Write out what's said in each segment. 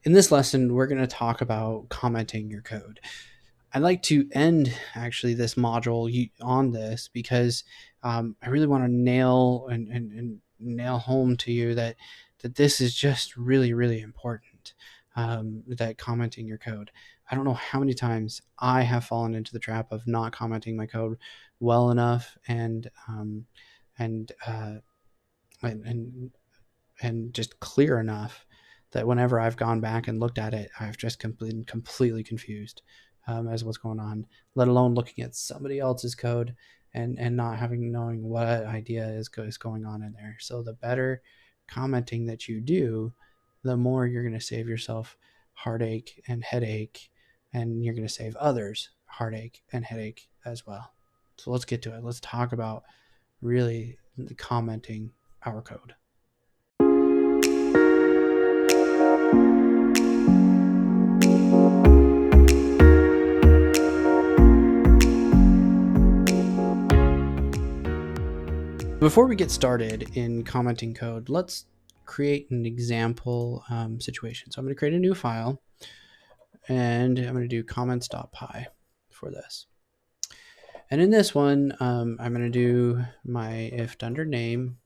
In this lesson, we're going to talk about commenting your code. I'd like to end actually this module on this because I really want to nail and nail home to you that this is just really, really important, that commenting your code. I don't know how many times I have fallen into the trap of not commenting my code well enough and just clear enough that whenever I've gone back and looked at it, I've just completely confused as what's going on, let alone looking at somebody else's code and not knowing what idea is going on in there. So the better commenting that you do, the more you're going to save yourself heartache and headache, and you're going to save others heartache and headache as well. So let's get to it. Let's talk about really commenting our code. Before we get started in commenting code, let's create an example situation. So I'm going to create a new file, and I'm going to do comments.py for this. And in this one, I'm going to do my if dunder name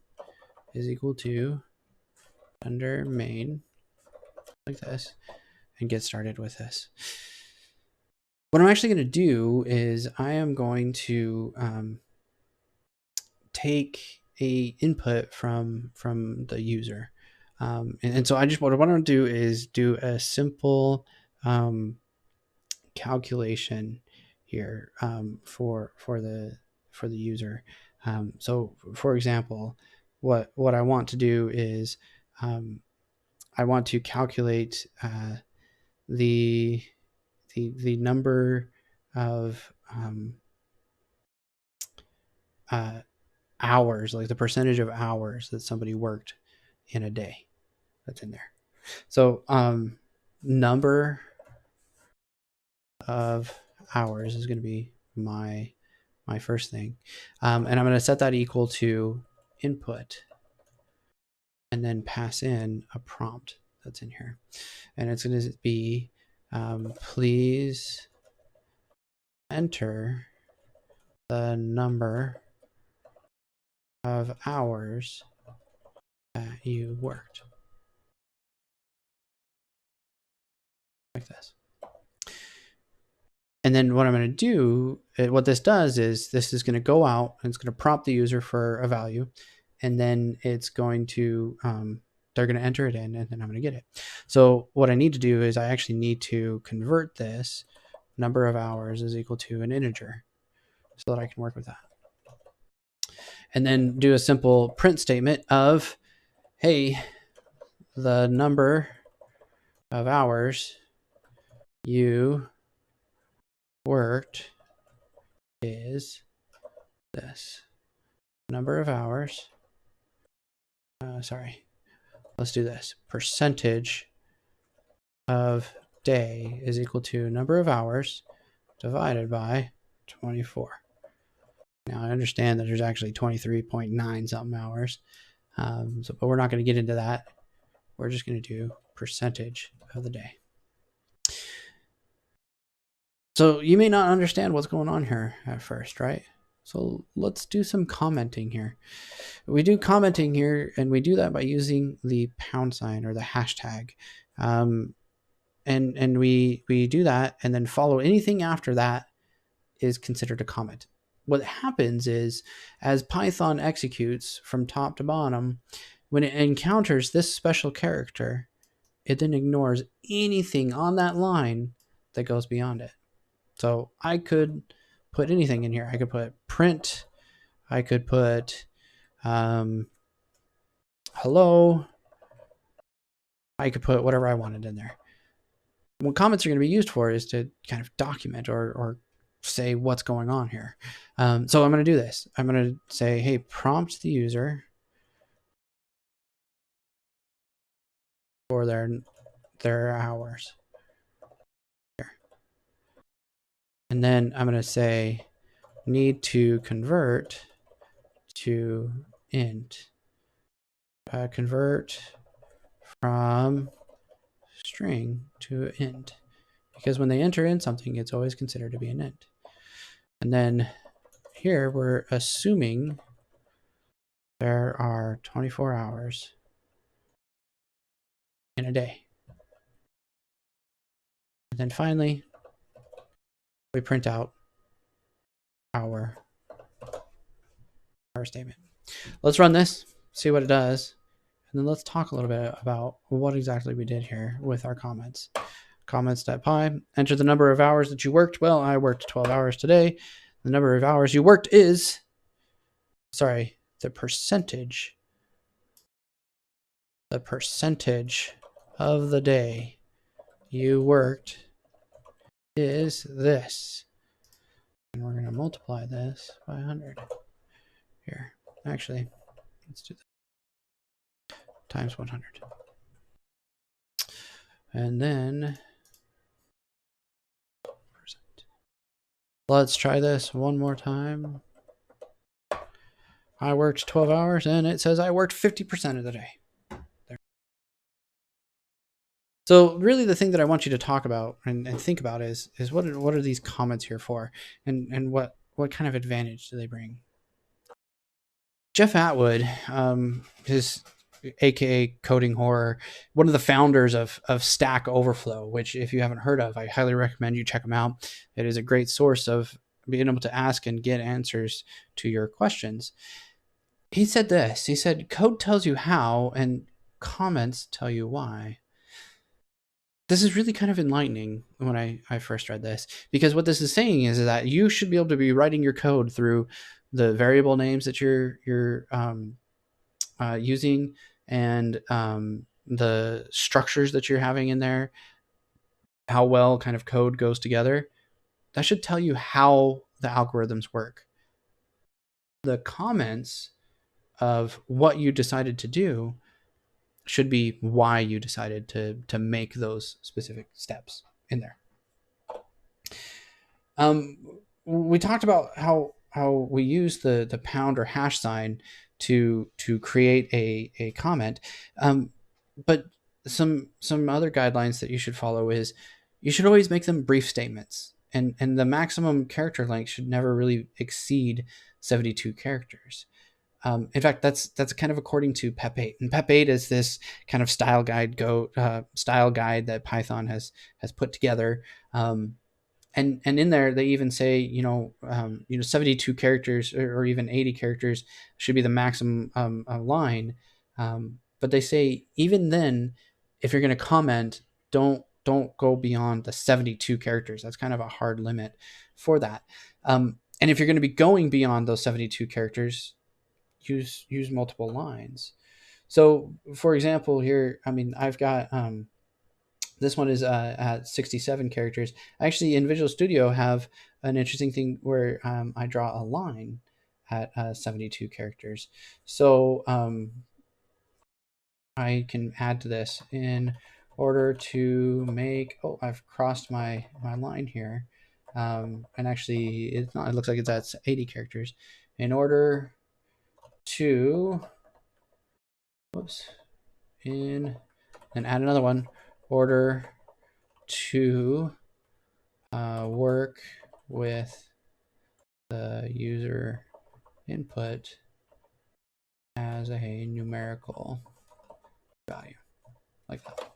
is equal to dunder main, like this, and get started with this. What I'm actually going to do is I am going to take a input from the user, and so what I want to do is do a simple calculation here for the user. So for example, what I want to do is I want to calculate the number of hours, like the percentage of hours that somebody worked in a day. That's in there. So number of hours is going to be my first thing, and I'm going to set that equal to input, and then pass in a prompt that's in here, and it's going to be please enter the number of hours that you worked, like this. And then what I'm going to do, what this does is this is going to go out and it's going to prompt the user for a value, and then it's going to they're going to enter it in, and then I'm going to get it. So what I need to do is I actually need to convert this number of hours is equal to an integer so that I can work with that. And then do a simple print statement of, hey, the number of hours you worked is this. Number of hours, let's do this. Percentage of day is equal to number of hours divided by 24. Now I understand that there's actually 23.9 something hours, but we're not going to get into that. We're just going to do percentage of the day. So you may not understand what's going on here at first, right? So let's do some commenting here. We do commenting here, and we do that by using the # or the hashtag. And we do that, and then follow anything after that is considered a comment. What happens is, as Python executes from top to bottom, when it encounters this special character, it then ignores anything on that line that goes beyond it. So I could put anything in here. I could put print. I could put hello. I could put whatever I wanted in there. What comments are going to be used for is to kind of document or say what's going on here. So I'm going to do this. I'm going to say, hey, prompt the user for their hours. And then I'm going to say need to convert to int. Convert from string to int, because when they enter in something, it's always considered to be an int. And then here we're assuming there are 24 hours in a day. And then finally, we print out our statement. Let's run this, see what it does, and then let's talk a little bit about what exactly we did here with our comments. Comments.py, enter the number of hours that you worked. Well, I worked 12 hours today. The number of hours you worked is, sorry, the percentage of the day you worked is this. And we're going to multiply this by 100. Here, actually, let's do that. Times 100. And then let's try this one more time. I worked 12 hours and it says I worked 50% of the day. There. So really the thing that I want you to talk about and think about is what are these comments here for, and what kind of advantage do they bring? Jeff Atwood, his aka Coding Horror, one of the founders of Stack Overflow, which if you haven't heard of, I highly recommend you check them out. It is a great source of being able to ask and get answers to your questions. He said this, he said, code tells you how and comments tell you why. This is really kind of enlightening when I first read this, because what this is saying is that you should be able to be writing your code through the variable names that you're using and the structures that you're having in there, how well kind of code goes together. That should tell you how the algorithms work. The comments of what you decided to do should be why you decided to make those specific steps in there. We talked about how we use the pound or hash sign to create a comment, but some other guidelines that you should follow is you should always make them brief statements, and the maximum character length should never really exceed 72 characters. In fact, that's kind of according to PEP8, and PEP8 is this kind of style guide that Python has put together. And in there, they even say, 72 characters or even 80 characters should be the maximum line. But they say even then, if you're going to comment, don't go beyond the 72 characters. That's kind of a hard limit for that. And if you're going to be going beyond those 72 characters, use multiple lines. So, for example, here, I mean, I've got this one is at 67 characters. Actually, in Visual Studio, have an interesting thing where I draw a line at 72 characters. So I can add to this in order to make. Oh, I've crossed my line here, and actually, it's not. It looks like it's at 80 characters. In order to, whoops, and add another one. Order to work with the user input as a numerical value, like that.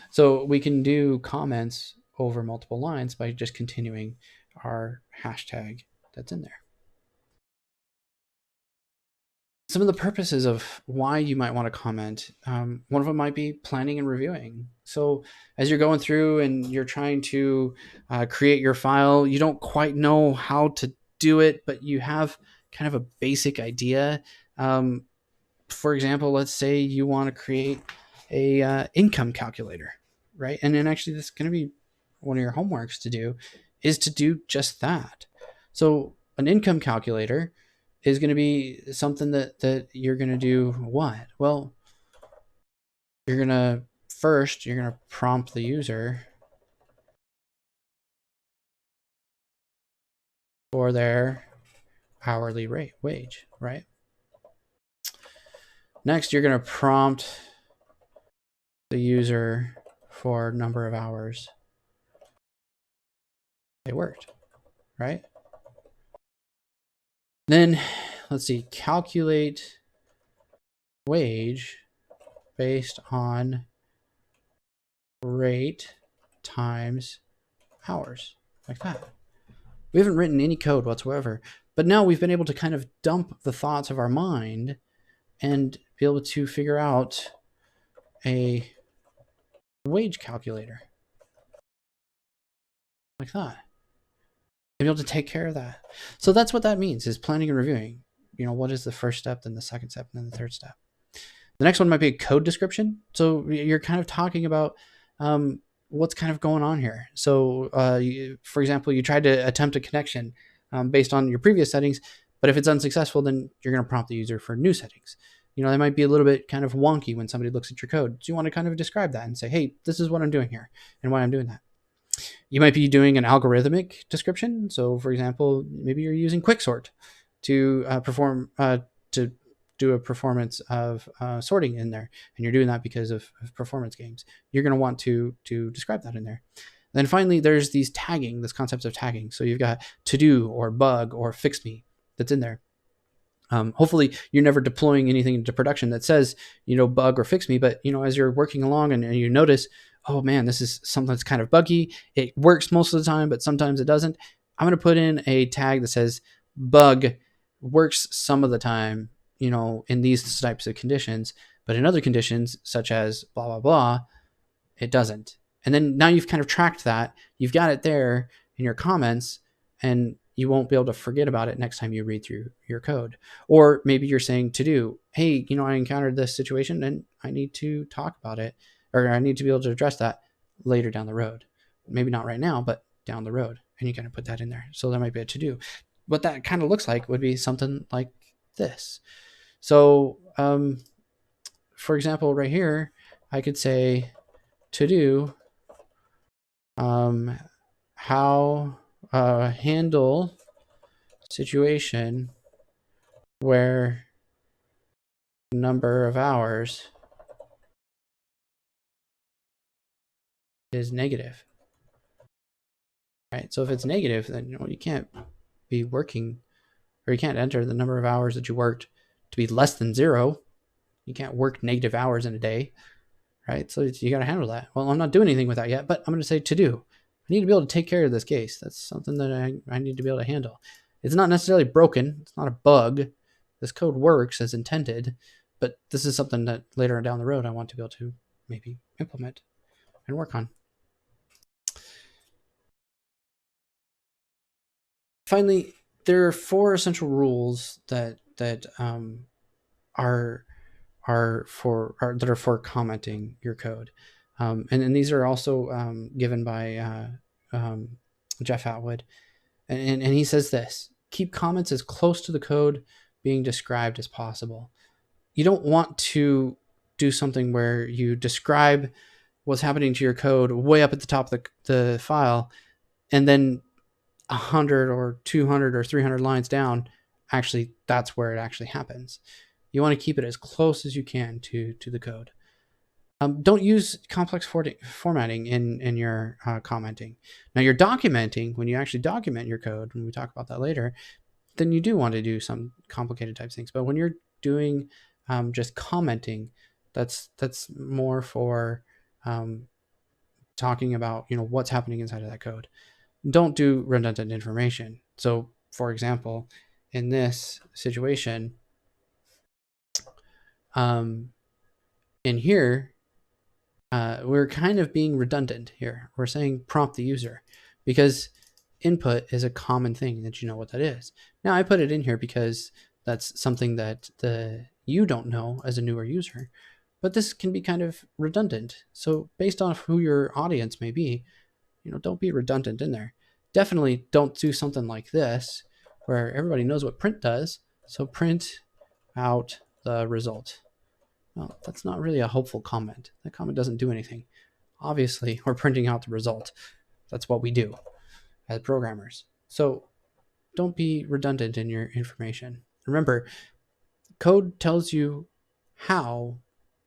So we can do comments over multiple lines by just continuing our hashtag that's in there. Some of the purposes of why you might want to comment, one of them might be planning and reviewing. So as you're going through and you're trying to create your file, you don't quite know how to do it, but you have kind of a basic idea. For example, let's say you want to create a income calculator, right? And then actually that's going to be one of your homeworks to do, is to do just that. So an income calculator is going to be something that you're going to do what? Well, you're going to prompt the user for their hourly wage, right? Next, you're going to prompt the user for number of hours they worked, right? Then let's see, calculate wage based on rate times hours, like that. We haven't written any code whatsoever, but now we've been able to kind of dump the thoughts of our mind and be able to figure out a wage calculator like that. Be able to take care of that. So that's what that means, is planning and reviewing. What is the first step, then the second step, and then the third step. The next one might be a code description. So you're kind of talking about what's kind of going on here. So for example, you tried to attempt a connection based on your previous settings, but if it's unsuccessful, then you're going to prompt the user for new settings. They might be a little bit kind of wonky when somebody looks at your code. So you want to kind of describe that and say, hey, this is what I'm doing here and why I'm doing that. You might be doing an algorithmic description. So for example, maybe you're using Quicksort to to do a performance of sorting in there, and you're doing that because of performance games. You're going to want to describe that in there. And then finally, there's these tagging, this concept of tagging. So you've got to do or bug or fix me that's in there. Hopefully you're never deploying anything into production that says, bug or fix me, but as you're working along and you notice, oh man, this is something that's kind of buggy. It works most of the time, but sometimes it doesn't. I'm going to put in a tag that says bug works some of the time, in these types of conditions, but in other conditions, such as blah, blah, blah, it doesn't. And then now you've kind of tracked that. You've got it there in your comments, and you won't be able to forget about it next time you read through your code. Or maybe you're saying to do, hey, I encountered this situation and I need to talk about it, or I need to be able to address that later down the road. Maybe not right now, but down the road. And you kind of put that in there. So there might be a to do. What that kind of looks like would be something like this. So, for example, right here, I could say to do how handle situation where number of hours is negative. Right? So if it's negative, then you can't be working, or you can't enter the number of hours that you worked to be less than 0. You can't work negative hours in a day, right? So you got to handle that. Well, I'm not doing anything with that yet, but I'm going to say to do. I need to be able to take care of this case. That's something that I need to be able to handle. It's not necessarily broken. It's not a bug. This code works as intended, but this is something that later down the road I want to be able to maybe implement and work on. Finally, there are 4 essential rules that are for commenting your code, and these are also given by Jeff Atwood, and he says this: keep comments as close to the code being described as possible. You don't want to do something where you describe what's happening to your code way up at the top of the file, and then 100 or 200 or 300 lines down, actually that's where it actually happens. You want to keep it as close as you can to the code. Don't use complex formatting in your commenting. Now you're documenting. When you actually document your code, when we talk about that later, then you do want to do some complicated type things. But when you're doing just commenting, that's more for talking about what's happening inside of that code. Don't do redundant information. So for example, in this situation, in here, we're kind of being redundant here. We're saying prompt the user because input is a common thing that you know what that is. Now I put it in here because that's something that you don't know as a newer user, but this can be kind of redundant. So based on who your audience may be, don't be redundant in there. Definitely don't do something like this where everybody knows what print does. So print out the result. Well, that's not really a hopeful comment. That comment doesn't do anything. Obviously, we're printing out the result. That's what we do as programmers. So don't be redundant in your information. Remember, code tells you how,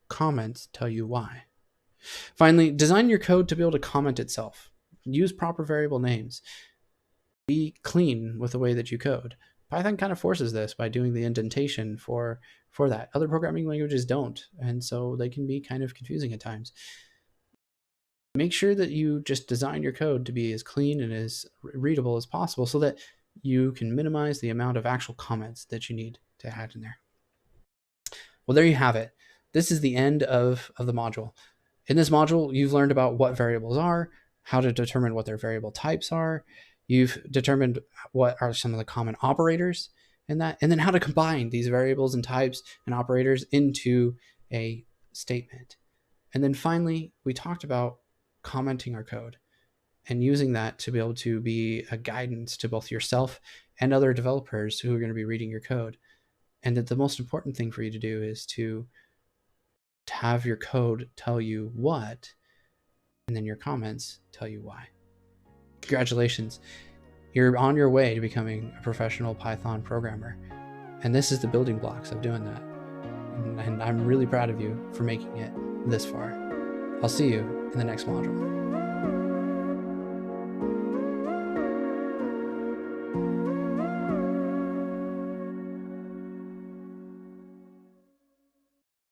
comments tell you why. Finally, design your code to be able to comment itself. Use proper variable names. Be clean with the way that you code. Python kind of forces this by doing the indentation for that. Other programming languages don't, and so they can be kind of confusing at times. Make sure that you just design your code to be as clean and as readable as possible so that you can minimize the amount of actual comments that you need to add in there. Well, there you have it. This is the end of the module. In this module, you've learned about what variables are, how to determine what their variable types are. You've determined what are some of the common operators in that, and then how to combine these variables and types and operators into a statement. And then finally, we talked about commenting our code and using that to be able to be a guidance to both yourself and other developers who are going to be reading your code. And that the most important thing for you to do is to have your code tell you what, and then your comments tell you why. Congratulations. You're on your way to becoming a professional Python programmer. And this is the building blocks of doing that. And I'm really proud of you for making it this far. I'll see you in the next module.